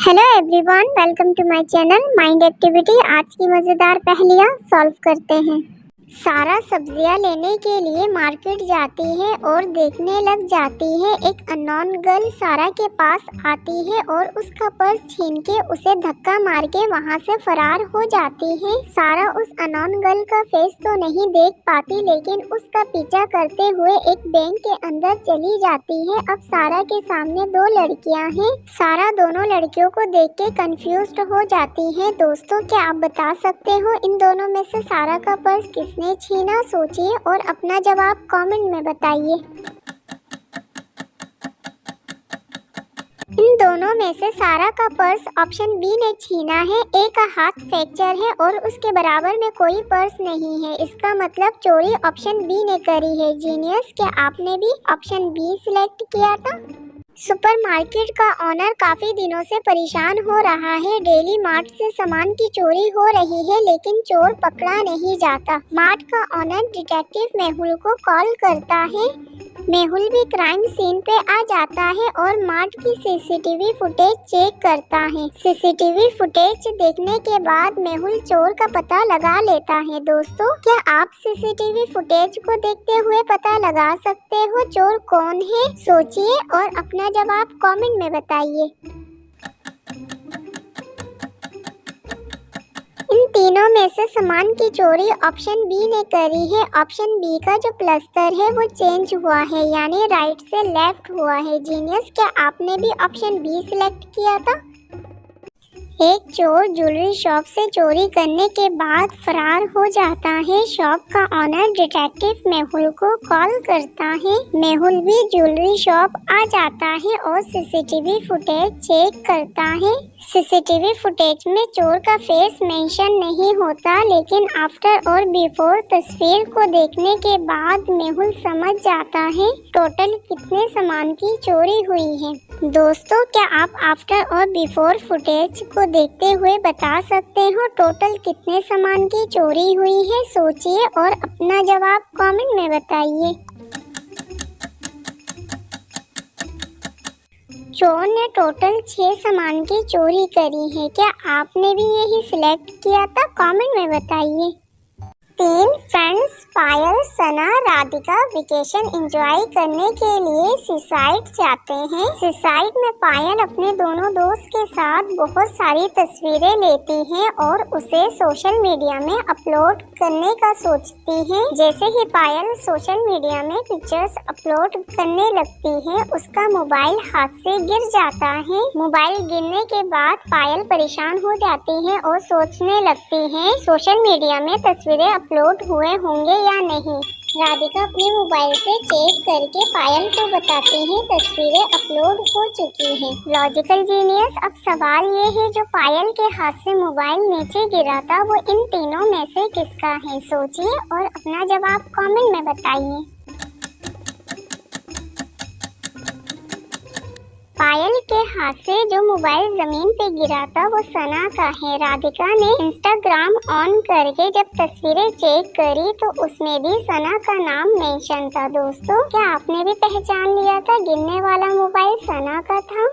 Hello everyone, welcome to my channel mind activity. आज की मज़ेदार पहेलियाँ सॉल्व करते हैं। सारा सब्जियां लेने के लिए मार्केट जाती है और देखने लग जाती है। एक अननोन गर्ल सारा के पास आती है और उसका पर्स छीन के उसे धक्का मार के वहाँ से फरार हो जाती है। सारा उस अननोन गर्ल का फेस तो नहीं देख पाती, लेकिन उसका पीछा करते हुए एक बैंक के अंदर चली जाती है। अब सारा के सामने दो लड़कियां हैं। सारा दोनों लड़कियों को देख के कंफ्यूज्ड हो जाती है। दोस्तों, क्या आप बता सकते हो इन दोनों में से सारा का पर्स किसने छीना? सोचिए और अपना जवाब कमेंट में बताइए। इन दोनों में से सारा का पर्स ऑप्शन बी ने छीना है। ए का हाथ फ्रैक्चर है और उसके बराबर में कोई पर्स नहीं है। इसका मतलब चोरी ऑप्शन बी ने करी है। जीनियस, क्या आपने भी ऑप्शन बी सिलेक्ट किया था? सुपरमार्केट का ऑनर काफी दिनों से परेशान हो रहा है। डेली मार्ट से सामान की चोरी हो रही है, लेकिन चोर पकड़ा नहीं जाता। मार्ट का ऑनर डिटेक्टिव मेहुल को कॉल करता है। मेहुल भी क्राइम सीन पे आ जाता है और मार्ट की सीसीटीवी फुटेज चेक करता है। सीसीटीवी फुटेज देखने के बाद मेहुल चोर का पता लगा लेता है। दोस्तों, क्या आप सीसीटीवी फुटेज को देखते हुए पता लगा सकते हो चोर कौन है? सोचिए और अपना जवाब कमेंट में बताइए। इन तीनों में से सामान की चोरी ऑप्शन बी ने करी है। ऑप्शन बी का जो प्लस्तर है वो चेंज हुआ है, यानी राइट से लेफ्ट हुआ है। जीनियस, क्या आपने भी ऑप्शन बी सिलेक्ट किया था? एक चोर ज्वेलरी शॉप से चोरी करने के बाद फरार हो जाता है। शॉप का ऑनर डिटेक्टिव मेहुल को कॉल करता है। मेहुल भी ज्वेलरी शॉप आ जाता है और सीसीटीवी फुटेज चेक करता है। सीसीटीवी फुटेज में चोर का फेस मेंशन नहीं होता, लेकिन आफ्टर और बिफोर तस्वीर को देखने के बाद मेहुल समझ जाता है टोटल कितने सामान की चोरी हुई है। दोस्तों, क्या आप आफ्टर और बिफोर फुटेज को देखते हुए बता सकते हो टोटल कितने सामान की चोरी हुई है? सोचिए और अपना जवाब कमेंट में बताइए। चोर ने टोटल 6 सामान की चोरी करी है। क्या आपने भी यही सिलेक्ट किया था? कमेंट में बताइए। 3 फ्रेंड्स पायल, सना, राधिका वेकेशन एंजॉय करने के लिए सीसाइड जाते हैं। सीसाइड में पायल अपने दोनों दोस्त के साथ बहुत सारी तस्वीरें लेती हैं और उसे सोशल मीडिया में अपलोड करने का सोचती है। जैसे ही पायल सोशल मीडिया में पिक्चर्स अपलोड करने लगती है, उसका मोबाइल हाथ से गिर जाता है। मोबाइल गिरने के बाद पायल परेशान हो जाती है और सोचने लगती है सोशल मीडिया में तस्वीरें अपलोड हुए होंगे या नहीं। राधिका अपने मोबाइल से चेक करके पायल को बताती है तस्वीरें अपलोड हो चुकी हैं। लॉजिकल जीनियस, अब सवाल ये है जो पायल के हाथ से मोबाइल नीचे गिरा था वो इन तीनों में से किसका है? सोचिए और अपना जवाब कमेंट में बताइए। पायल के हाथ से जो मोबाइल जमीन पे गिरा था वो सना का है। राधिका ने इंस्टाग्राम ऑन करके जब तस्वीरें चेक करी तो उसमें भी सना का नाम मेंशन था। दोस्तों, क्या आपने भी पहचान लिया था गिरने वाला मोबाइल सना का था?